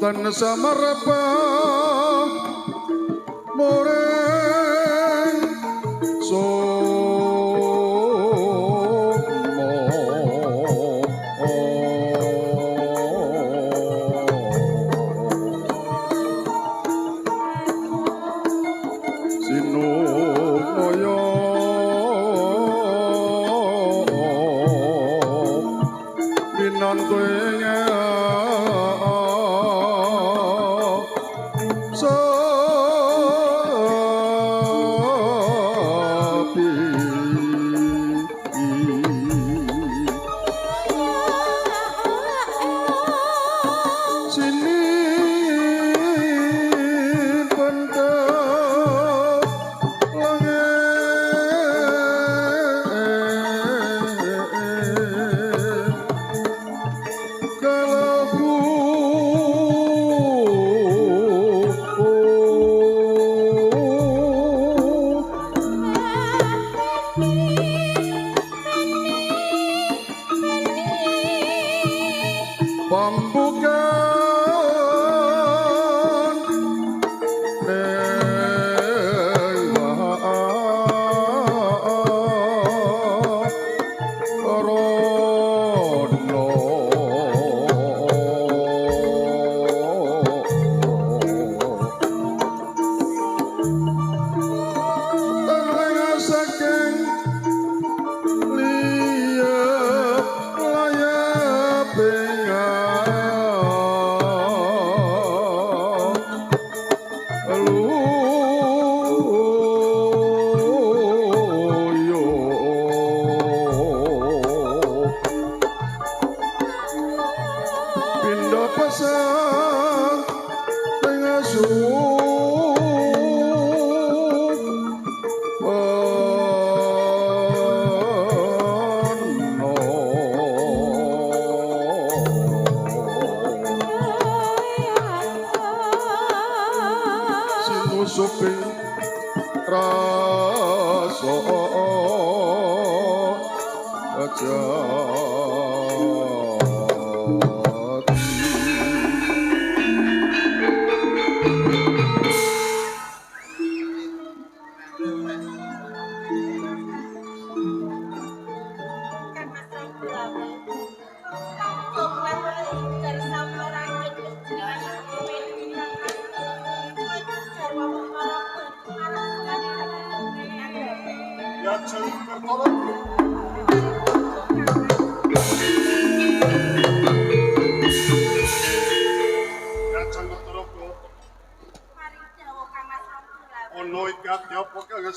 lan samarpa moreng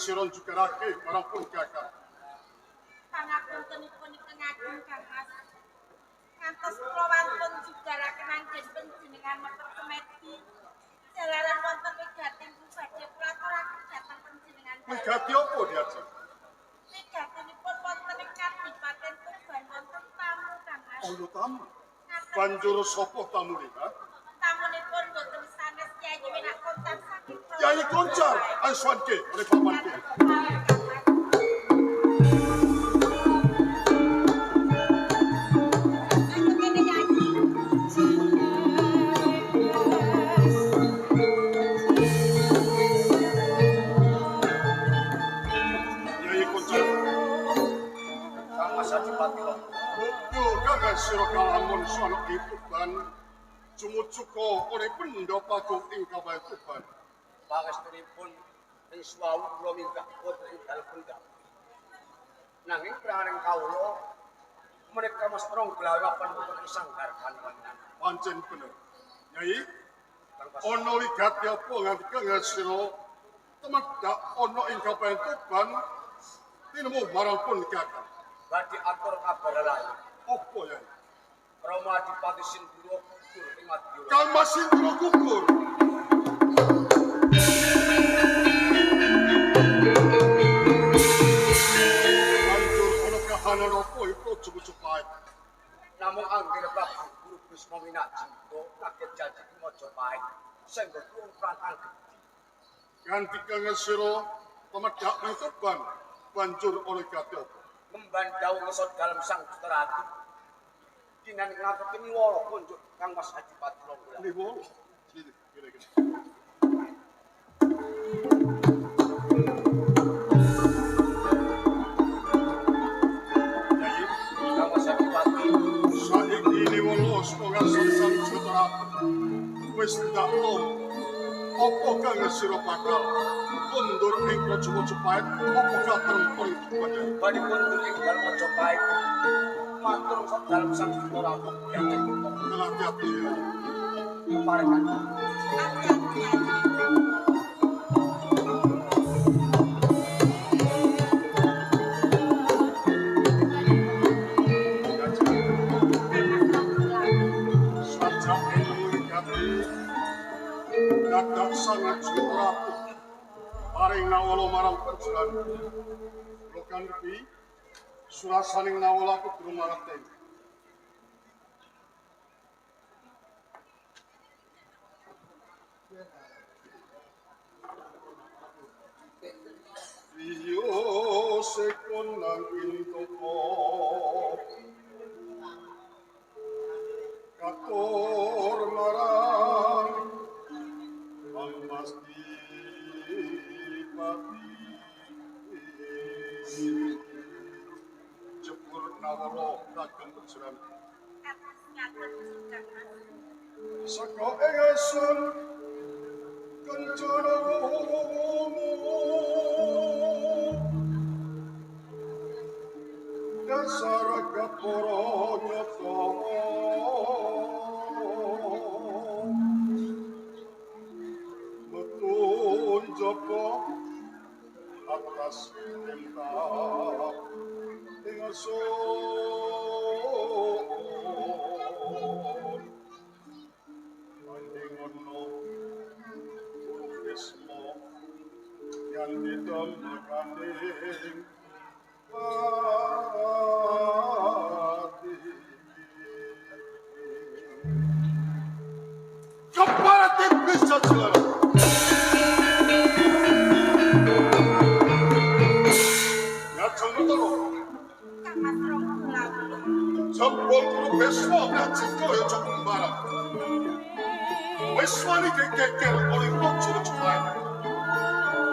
siron jukarake marang pun kakak. Pangapuntenipun ingkang ageng Kang Mas. Ngantos kula wantun jugaraken anggen panjenengan meter semedi. Jalaran wonten wigating badhe kula aturaken dhateng panjenengan. Wigati apa diajeng? Wigatinipun wonten ing Kadipaten Tuban wonten tamu Kang Mas. Ana tamu. Banjur sapa tamu nika? Tamunipun boten sanes Kyai Winak Kontar saking Kyai Koncar, aswanke oleh pamanke. Sira kalamun sono Tuban jumujuga oleh pendapagung ing Kabupaten Tuban. Pangestunipun ing swau kula minggah wonten ing dalem pendam. Nanging praning kawula menika Mas Rong glawapan wonten sanggar panjenengan. Pancen bener. Nyai, ana wigati apa nganti kang sira temedak ana ing Kabupaten Tuban tinemu marang pun kakak. Badhe atur kabar lain. Apa ya? Rama Adipati Sinduro gugur ing Madya. Kang Mas Sinduro gugur. Banjur ana kahanan apa iku cukup-cukup. Namung anggere Prabu Guru Bisma Winajita kaget janji Majapahit sing tuwung prantang gedhi. Ganti kang sira pemedak nang Tuban banjur oleh gati apa? Membandau ngesot dalam sang Sutarati. Dinan ngapet niwala kunjuk Kang Mas Adipati Longgala. Niwala. Gini. Nyai, Kang Senopati saiki ini welos pengasih sang Jodara wis ndak apa kang sira bakal mundur ing Praja Majapahit apa katon pring banyak badhe mundur ing dalem Majapahit. Matur sak dalem sang Duta Ratu Yate hati-hati ya. keparengan. Dadak sangat Ratu paring nawala marang panjenengan kula kanthi surasaning nawala kudu marang Iyo sekon nangkin toko kator marang pasti pati jepur nawala kagem panjenengan saka ingsun kencana dasar kaporo nyoto metun joko atas tembak ingsun anding ono burung desmo yang didamakaning Kaparatin bisa saudara. Ya jangan tahu. Jempol kulo besok ngajin kau ya jempol barang. Besok ini keker oleh bocor cepat.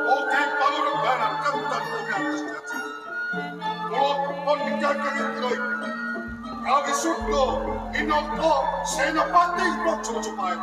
Oke kalau lebaran kentan punya atas jatuh. Kalau pun dijaga itu kami suka inoko senopati bocor cepat.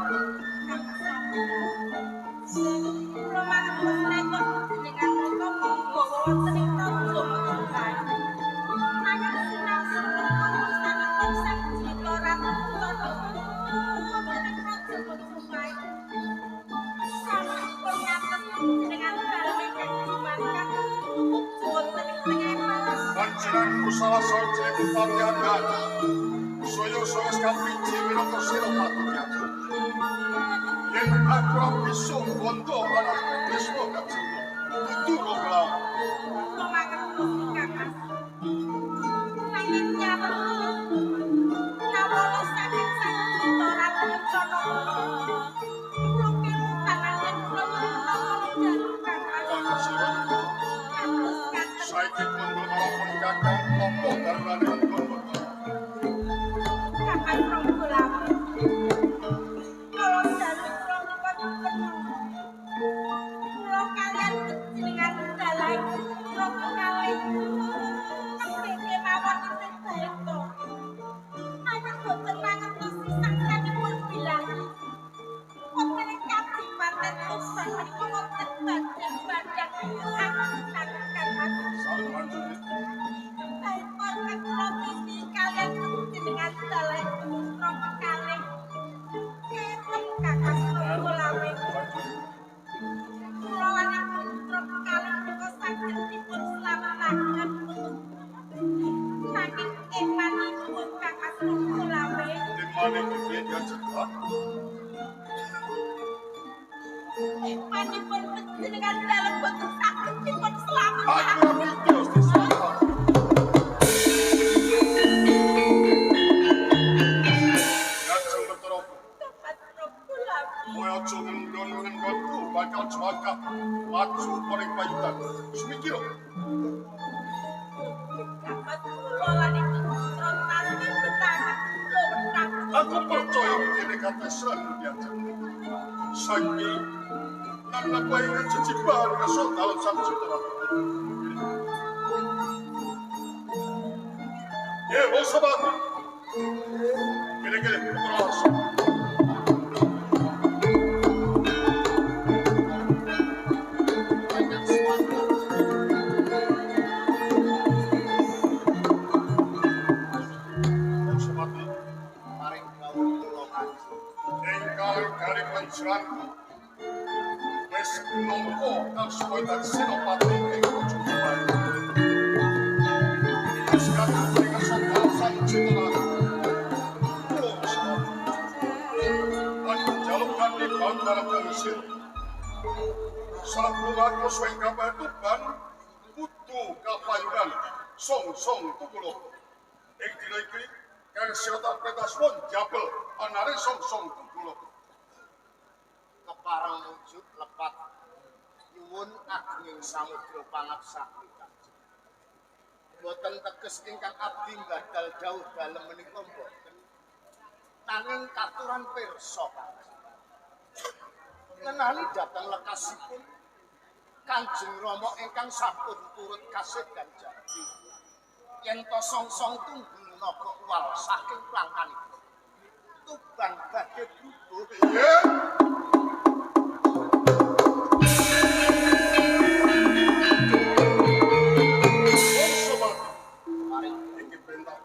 Panjenengan salah seorang pamjatan, soyo-soyo sekapinci minoko senopati jatuh. Yen aku bisa bondo anak besok kacau, itu rogelam. Saya pun melakukan kakak tokoh dan rakyat kotor. Kakak Ronggolam, kalau jalur pulau kalian dengan dalai pulau kalian kepingin mawon itu baik toh. Anak boten banget tuh sisang tadi pun bilang, kok mereka di pantai Tuban, mereka ngotot badan-badan aku sangatkan aku. Baik orang pulau ini kalian dengan dalai pulau kalian. Kerem kakak Ronggolam. Kulawan yang putra kalian juga sakit dipun selamataken. Saking emanipun kakak Ronggolam. Dimana kebiasaan cepat? Emanipun dengan dalam bentuk sakit dipun selamataken. Aku terus diselamat. Gajeng berterok. Kakak Ronggolam. Moyo jangan ngendon-ngendonku bakal celaka maju paling payutan. Semikiro. Kakak Kulawan itu putra tangga betaka pulau bentak. Aku percaya ini kata serang biasa. saiki nang kowe ingkang jejibal kesok dalam sang citra. Ye, wong sobat. Gile-gile, terus. Wong sobat, Paring kawula kula kanjeng. engkau kali penceranku. Wes nompo kang suwe tak senopati ing ujung jalan. Sekarang mereka sedang sang citra. Wong sobat. Aku jalukkan di bandara Mesir. Saat pulang suweng kabar tuban, kudu kapayuran, song-song tukulo. Ing dina iki, kang siota petas won jabel, anare song-song tukulo. Kepareng wujud lepat nyuwun ageng samudra pangabsakti kanjeng. Boten teges ingkang abdi badal dawuh dalem menika boten. Nanging katuran pirsa kanjeng. Ngenani dhateng lekasipun Kanjeng Rama ingkang sampun turut kasih dan janji. Yen to song-song tunggul naga uwal saking plangkanipun. Tuban badhe brubuh. Ye! Wong sobat, Paring iki perintah.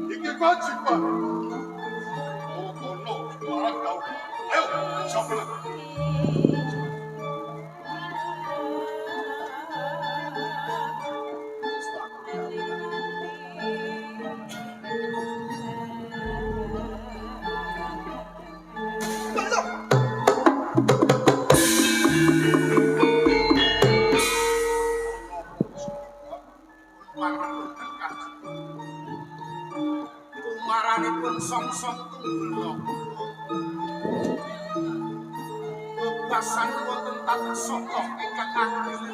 Iki kewajiban. Kono barang kau. Ayo, sampeyan. Umaranipun song-song tunggul naga. Bebasan wonten tatak saka ingkang ageng.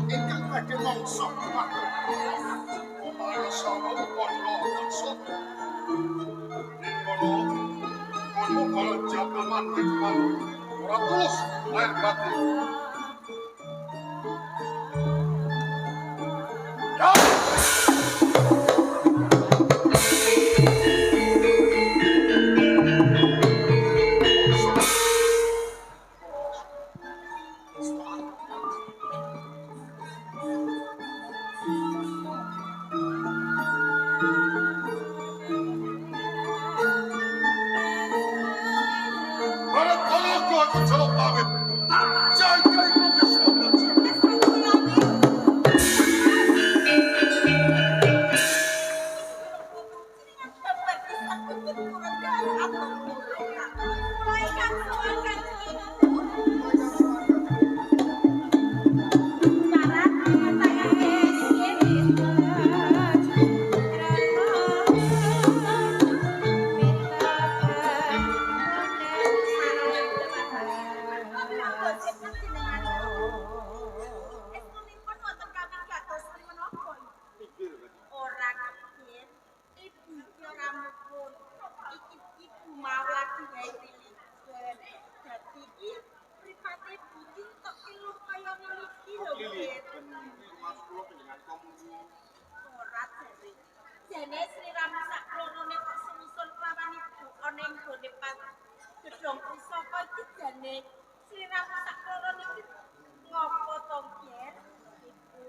Ingkang badhe mangsa kuwatir. Omare sama kono maksud. Kono kalau jabal mati malu. Ora tulus lahir batin. Ya! Para tolongku aku jawab pamit. Tak jaga ibu kesuatan. Jane Sri Rama saklorone kok sumusul kelawan ibu ana ing gone gedhong pusaka iki jane Sri Rama saklorone iki ngopo to Ger? Ibu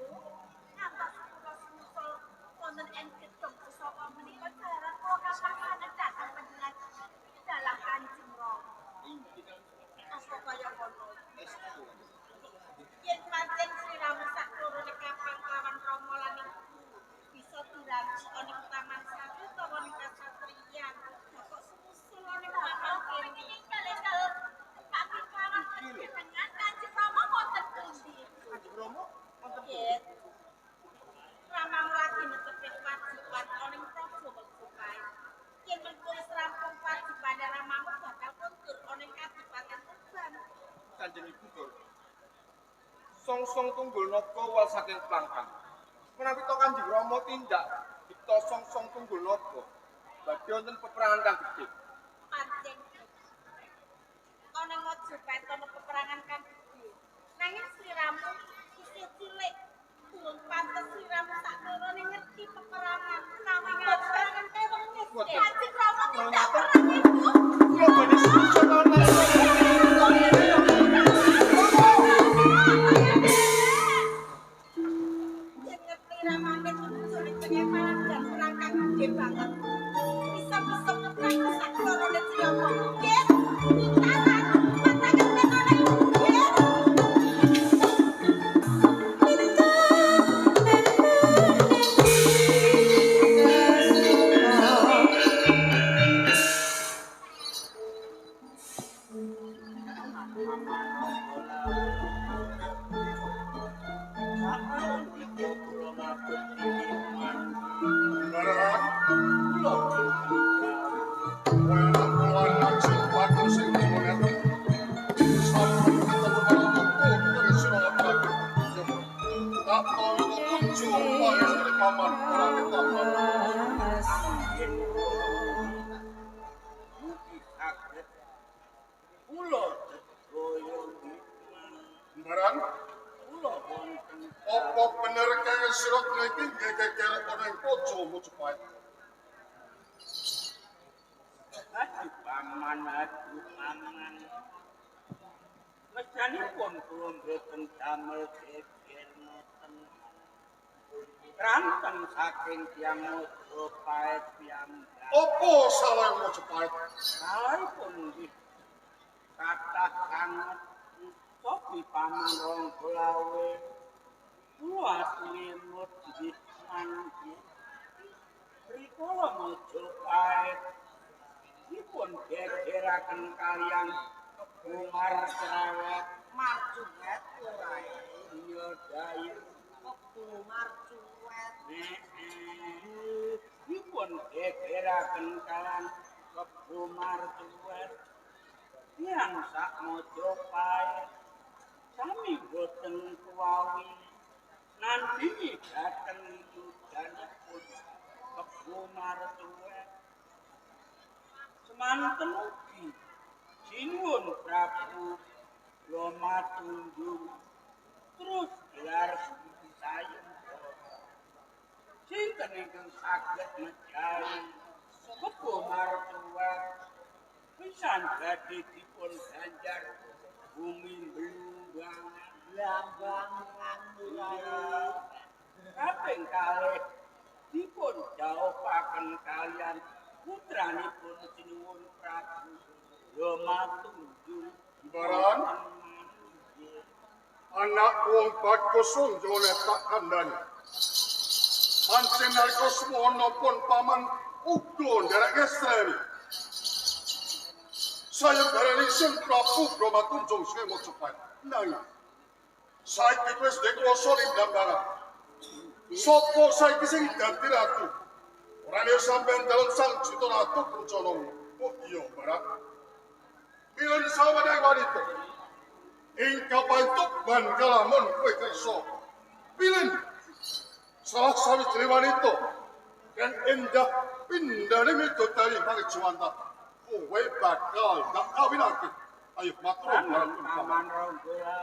ngantos kula sumusul wonten ing gedhong pusaka menika jaran kula kapanganan dhateng panjenengan dalam Kanjeng Rama. Apa kaya ngono? Yen pancen Sri Rama saklorone kapang kelawan Rama lan bisa dilanjut ana taman satu utawa ning kasatriyan kok sumusul ana taman kene kale-kale tapi kawat panjenengan Kanjeng Rama wonten pundi Kanjeng Rama wonten nggih Rama lagi netepi wajiban ana ing Praja Mangkukai yen mengko wis rampung wajiban Rama bakal kondur ana ing Kadipaten Tuban Kanjeng Ibu Gur. Song-song tunggul naga wal saking plangkan. Menawi to Kanjeng Rama tindak dipta song-song tunggul naga badhe wonten peperangan kang gedhe. pancen iki peperangan nanging peperangan wong miskin. Kanjeng Rama tidak perang itu. Kula badhe susah kawon Ramane sulit pengepalan dan perangkat gede banget. Bisa-bisa ngeprang sak lorone Ciyomo. Nggih. Tangan, matakan tenone. Nggih. Apa bener kaya sirot niki geger ana ing pojo Mojopahit. Paman. Mesanipun kula mboten damel geger ngoten. Ranten saking tiyang Mojopahit piyambak. Apa salah Mojopahit? Salahipun nggih kathah sanget sopi paman rong golawe. Kula asline mujid mangke. Rikala Mojopahit dipun gegeraken kaliyan Umar Cerewet Marjuwet ora iya dayu Umar Cerewet dipun gegeraken kaliyan Umar Cerewet tiyang sak Mojopahit sami boten kuwawi nanti dateng yudanipun Umar Cerewet semanten ugi Sinuwun Prabu Lomatunjung terus gelar saya sinten ingkang saged mejahi Umar Cerewet pisan badhe dipun ganjar bumi belumbangan lambangan kaping kalih dipun jauhaken kaliyan putranipun Sinuwun Prabu Lomatunjung Baran anak wong bagus unjone tak kandhani. Pancen nalika semono pun paman uga nderek estreni. Saya darani Sun Prabu Lomatunjung sing Mojopahit. Nanging saiki wis dikuwasa Lindambara. Sopo saiki sing dadi ratu? Ora nek sampeyan dalem sang Cita Ratu Kencana. Oh iya, Barat. Bilin sawadai wanita, ingka bantuk ban kalamun kue kerso. Bilin salah sawitri wanita yang indah pindah demi totali mari Juwanta. Kue bakal tak kawin lagi. Ayo matur paman Ronggola.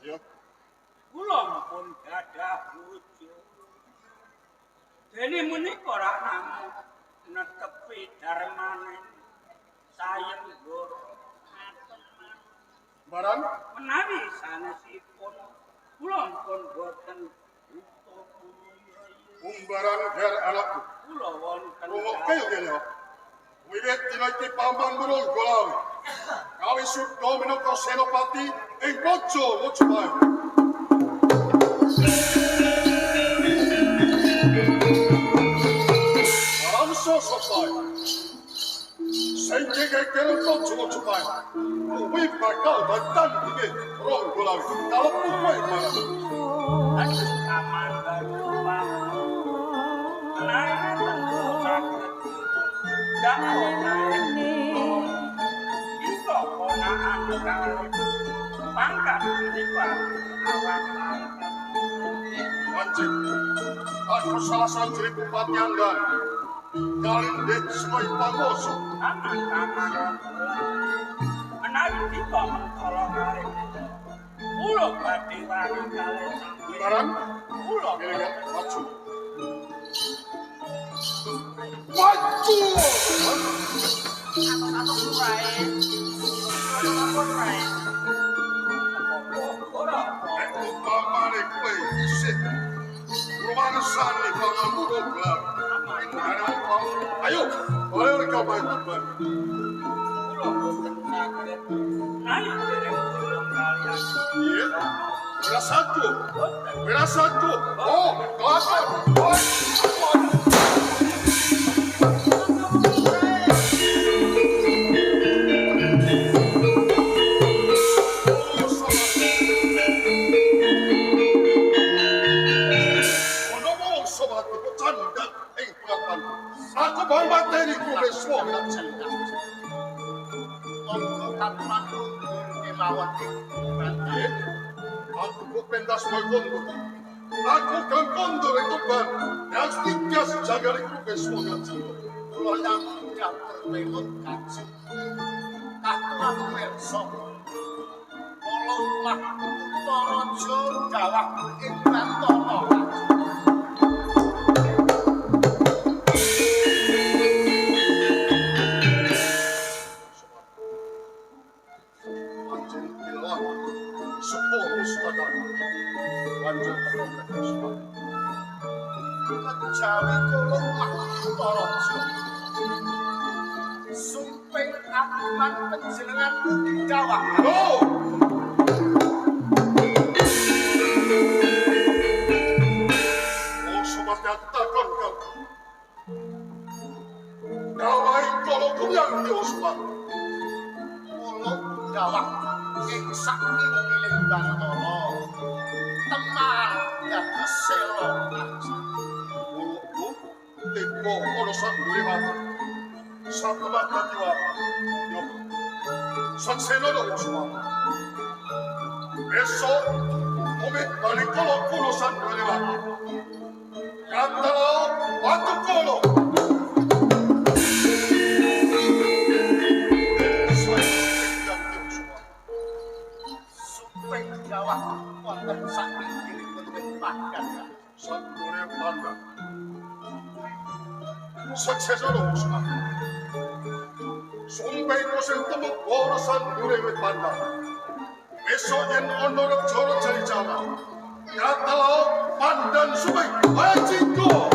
Ya. Kula pun gadah bojo. Dene menika rak namung netepi darmane sayang goro. Baran Menawi sanesipun kula pun boten utuh umbaran her anakku. kula wonten Rungok kayo kene. Wiwit dina iki paman burung golawi. Kawi sudha minangka senopati ing Pojo Mojopahit. Alam sosopai. Sing geger Pojo Mojopahit. Kuwi bakal ditandingi rong golawi. Kalau kuwi marang. atus paman baru paman menawi tentu saged damel kita ponakan kalih pangkat menika awan Pancen, aku salah satu bupati Anggan. Kalindek sekoy pangoso. aman menawi kita mentolo kalih kula badhe wani kalih Baran, kula kira maju. Maju! Satu kurai. Satu kurai. Ora. Upamane kowe isih rumangsane pangamuno gelar. Ayo, oleh kau maju ban. Naik dari burung kalian. Iya. Berasatu. Oh, kelakar. Oh. Aku baru materi ku besok. Tanpa kemauan Aku pentas berkondur. Aku kan kondur itu ban. Yang tiga sejagar itu besok nanti. Kalau yang tidak berlewat kaji, katuan perso, tolonglah Torojo Dawak Ingkang Tono. Kejawi tolonglah Torojo. Sumping aman penjenengan Budi Dawak. No! Oh, sobat katakan kau. Dawai kalau kau yang diusman. Muluk Dawak ing saking miling Bantara. Teman dados selo kaji. Mulukku, tempo orosan duri mata. Satu mata tiwa. Yo. Sakseno do usman. Besok, omit balik kalau orosan duri mata. Kantalo, batu kolo. Sumping Dawak wonten saking miling Pandan. Sandure pandang. Sakseno usman. Sumpah kosen temuk orosan dure pandang. Besok yen onor joro cari jalan. Katalau pandan subai bajiko.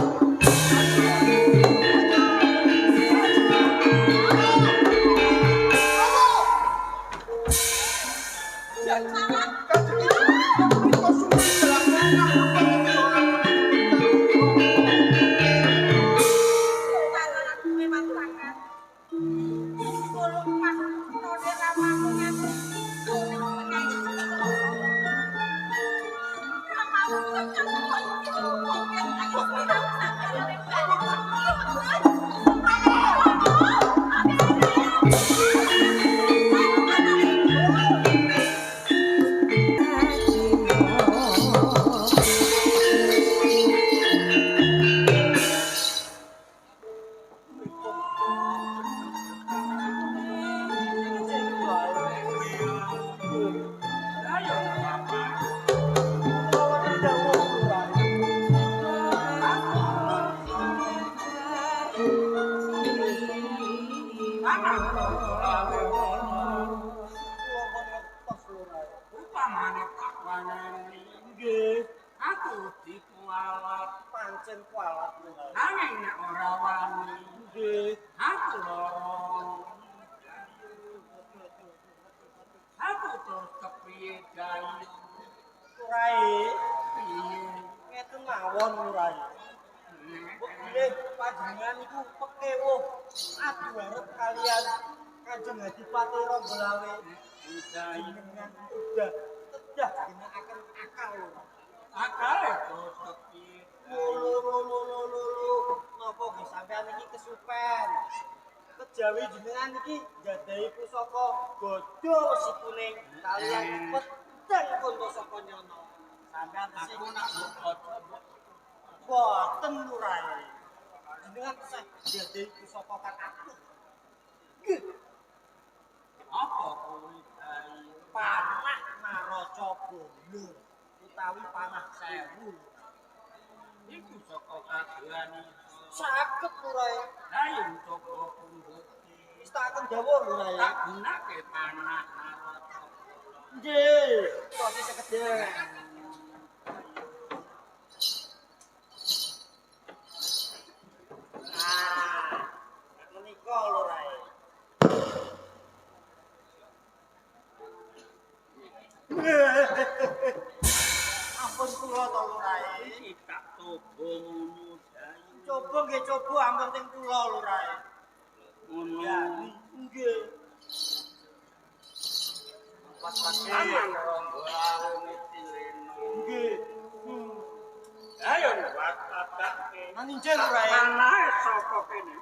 Pancen kualat nanging nek ora wani nggih aku loro aku terus kepiye gayu Rai piye ngeten mawon Rai nggih panjenengan iku pekewuh adu arep kalian Kanjeng Adipati Ronggolawe jenengan udah tedah ginakaken akal akal terus kepiye napa nggih sampean iki kesupen kejawi jenengan iki gadhahi pusaka bodho wesi kuning kalian pedang konto saka nyono sampean sing nak bodho boten murai jenengan sing gadhahi pusaka kan aku nggih apa kuwi panah Naraca Bondo utawi panah 1000 iku saka kagungan Saged Rai. Ayo coba pungguti. Wis tak akan dawuh Rai. Tak gunake panah narata. Nggih, kok sekedhik. Ah, menika lho Rai. Ampun kula to lho Rai. Iki tak coba ngono Dai. Coba nggih coba ampun teng kula lho Rai. Ngono. Ya, nggih. Aman ronggo awe tileno. Nggih. Ayo watatake. Nang injil lho Rai. Panahe saka kene.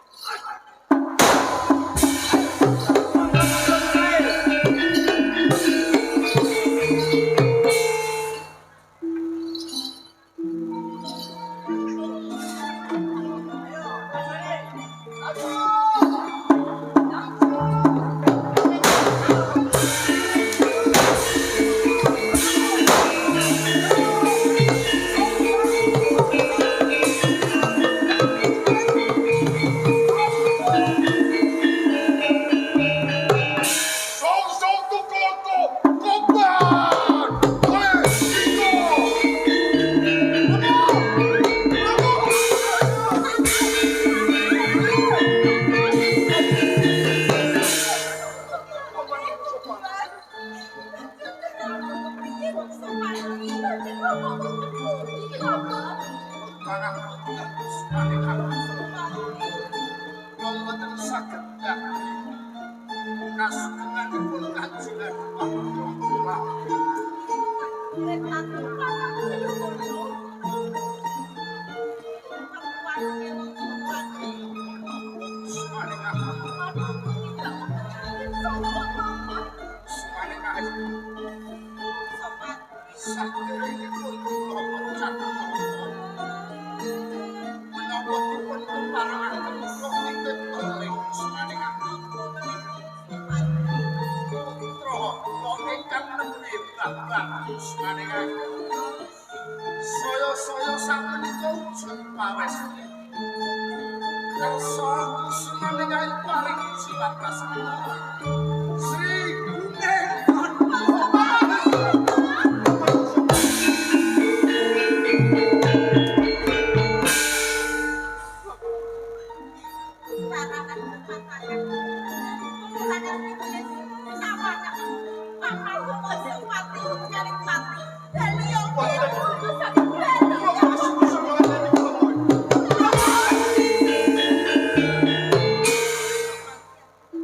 Saya sapunika ujung pawes. Kersa kusuman ingkang paring jiwat kasana. Sri Guneng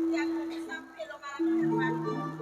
Yang sampai lo malah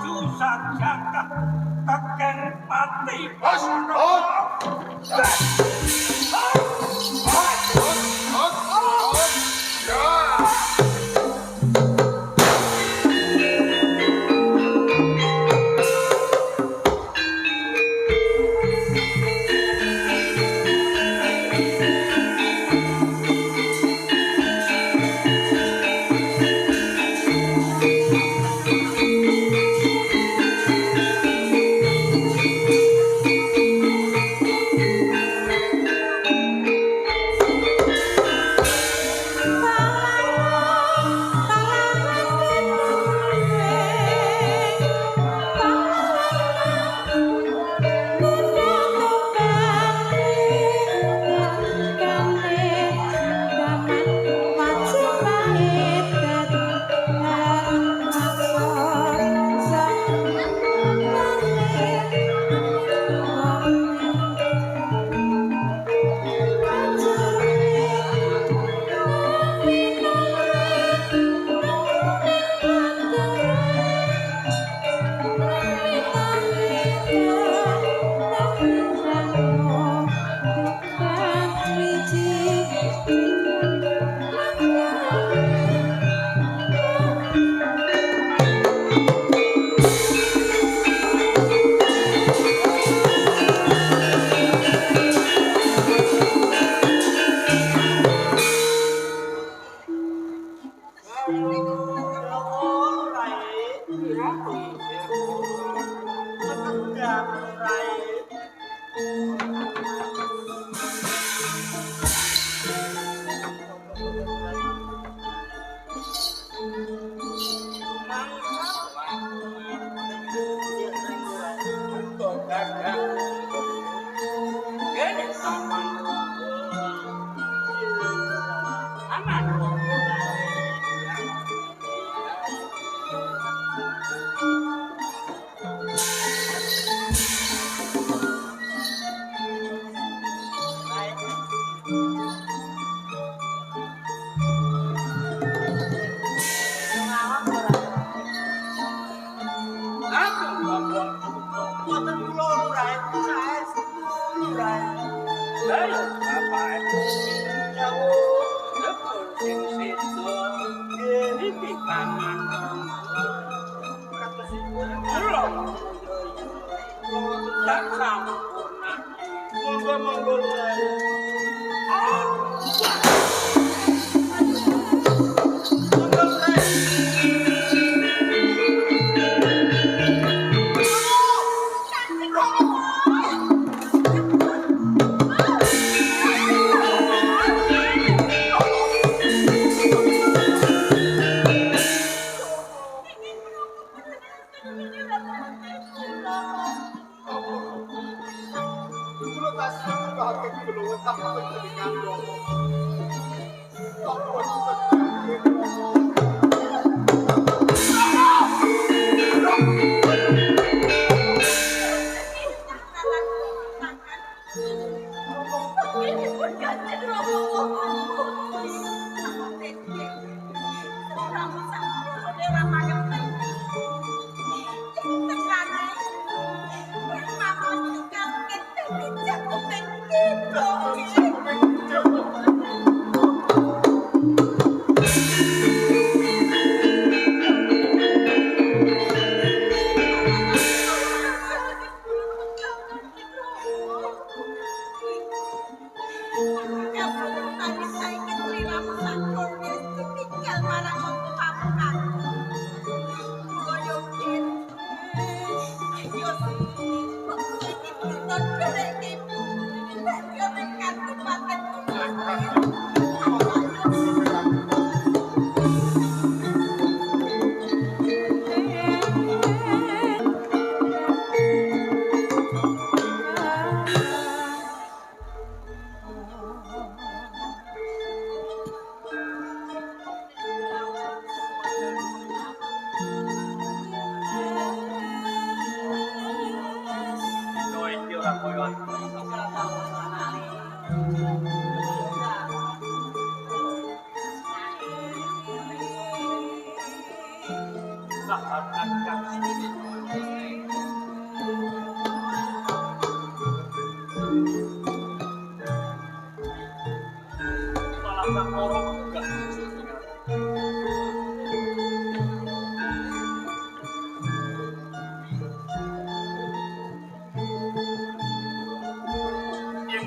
susah jaka kakek mati.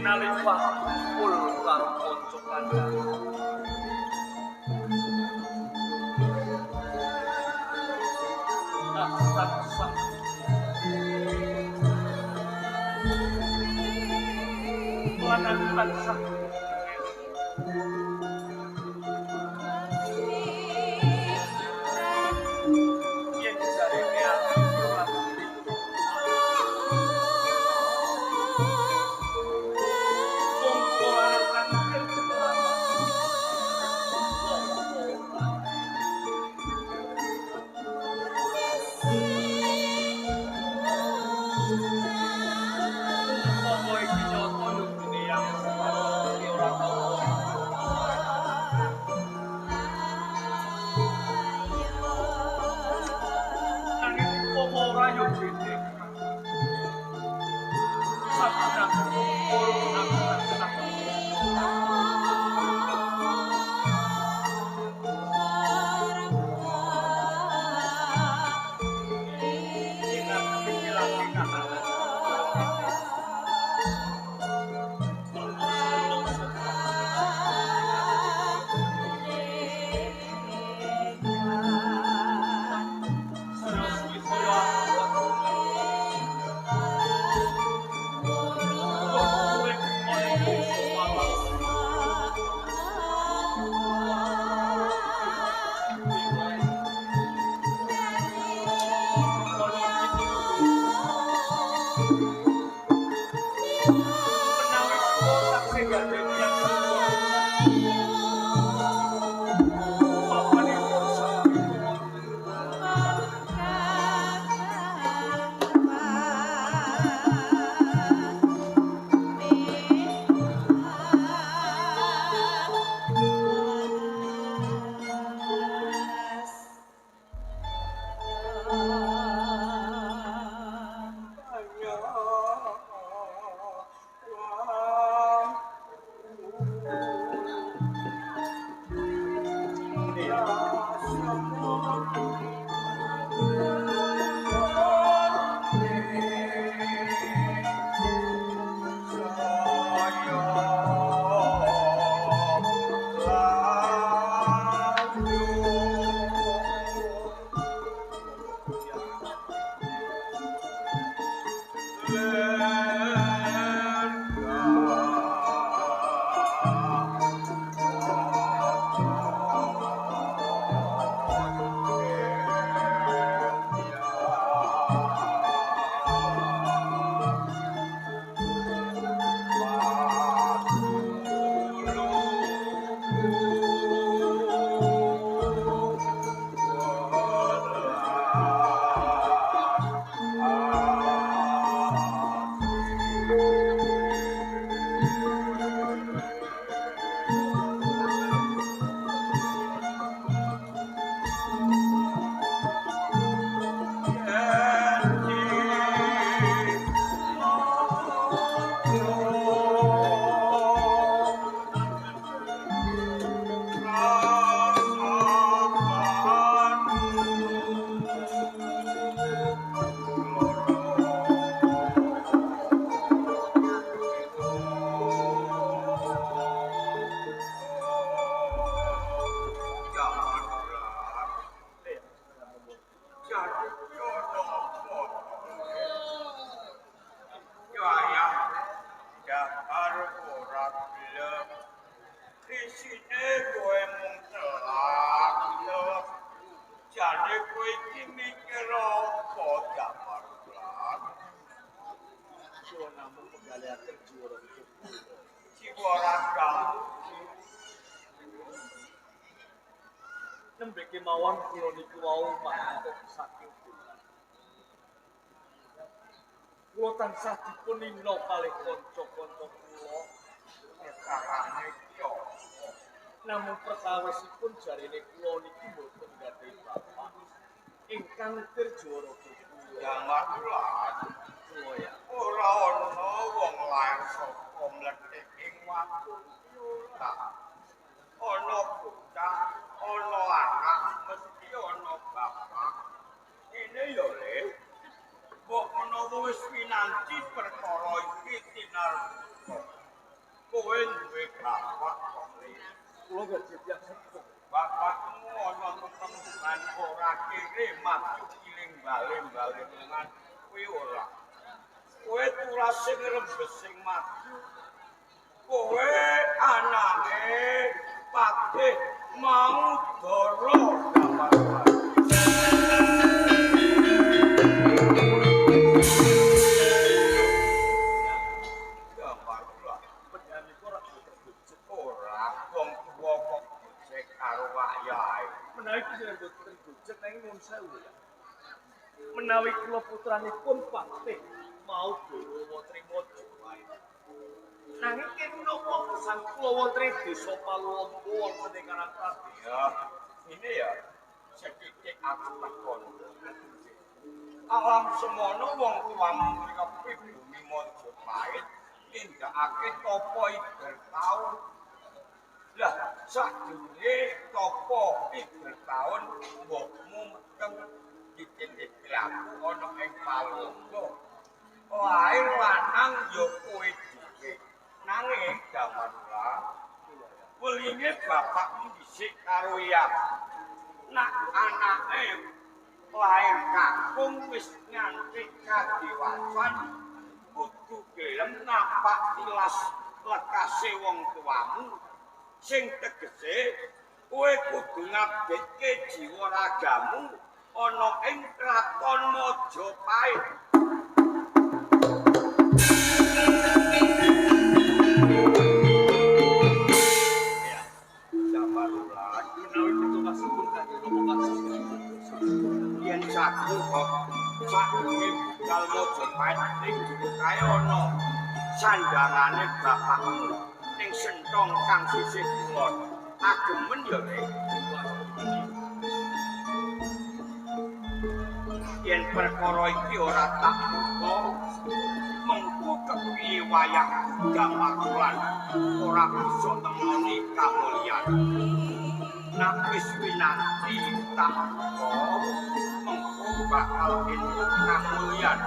nalika kumpul karo kanca kancaku. Tansah lan tansah yen jarene ati ora nembe kemawon kula niku wau mantuk saking kula. Kula tansah dipun nina kalih kanca-kanca kula ekarane kya. Namun perkawasipun jarene kula niki mboten gadhahi bapak ingkang dirjara kula. Jamak ulah. Kula ya. Ora ana wong lair saka mlethek ing watu ora. Ana bocah, ana anak, mesti ana bapak. Ini yo le. Kok menawa wis pinanti perkara iki tinarpa. kowe duwe bapak kok. Kula gaji tiyang sepuh. Bapakmu ana perkembangan ora kere maju kiling bale-bale ngan kowe ora. Kowe tulas sing rembes sing maju. Kowe anake Patih mau doro gambar. Menawi kula putranipun Patih mau Dawa trima jawaban. Nanging kenapa kesan kula wonten ing desa Paluombo wonten ing Karangpati? Ya, ini ya sedikit aku takon. Alam semono wong tuamu mriko bumi Majapahit nindakake tapa iber taun. Lah, sadurunge tapa iber taun mbokmu meteng ditindik laku ana ing Paluombo. Lair lanang ya kowe dhewe. Nanging Damarula welinge bapakmu dhisik karo Yam. Nak anake lair kakung wis nganti kadewatan kudu gelem napak tilas lekase wong tuamu sing tegese kowe kudu ngabekke jiwa ragamu ana ing kraton Majapahit. Ya, Damarula menawi pitulungasipun kangge ngomong Yen saku kok sadurunge budal Majapahit ning kaya ana sandangane bapakmu ning sentong kang sisih kulon. Agemen ya rek. Yen perkara iki ora tak buka mengko kepiye wayah Damarula ora bisa temoni kamulyan. Nak wis winanti tak buka mengko bakal entuk kamulyan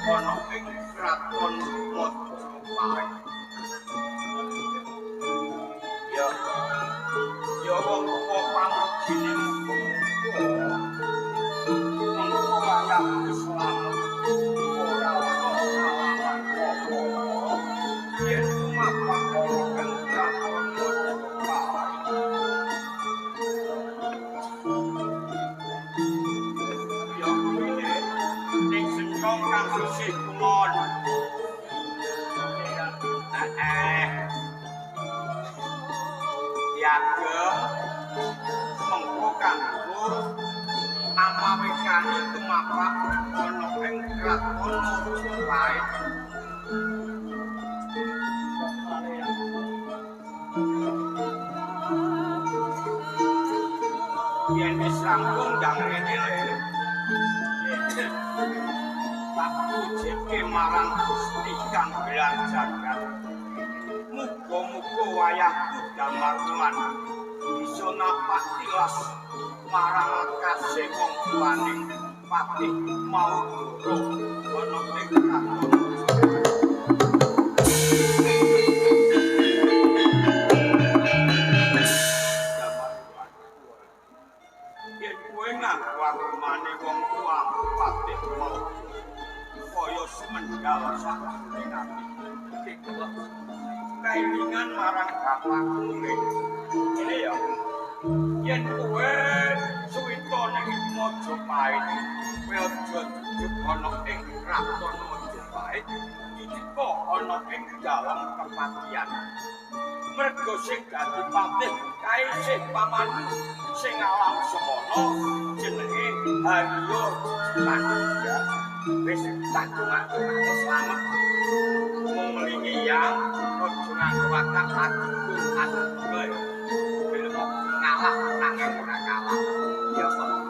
ana ing kraton Majapahit. Ya wong tuwa pamujine mengko wayah Islam ora ana halangan apa yen tumapak ana ing kraton Majapahit. Ya kuwi ning sentong kang sisih kulon. Yagem mengko kanggo amawekane tumapak ana ing kraton Majapahit. Yen wis rampung ndang rene le. Tak pujikke marang Gusti kang gelar jagat. Muga-muga wayahku Damarula bisa napak tilas marang lekase wong tuaning Patih mau doro ana ing kraton. Yen kowe ngaku agumane wong tuamu Patih mau kaya semendal sakjroning ati. Kairingan marang bapakmu ini ya yen kowe suwita ning Majapahit kowe aja jujuk ana ing kraton Majapahit iki ana ing dalam kepatihan mergo sing dadi patih kae sing pamanmu sing alam semono jenenge Haryo Pandya wis tak cuma-cuma slamet melingi yang kunjungan watak agung agung gue film ngalah nanging ora kalah ya kok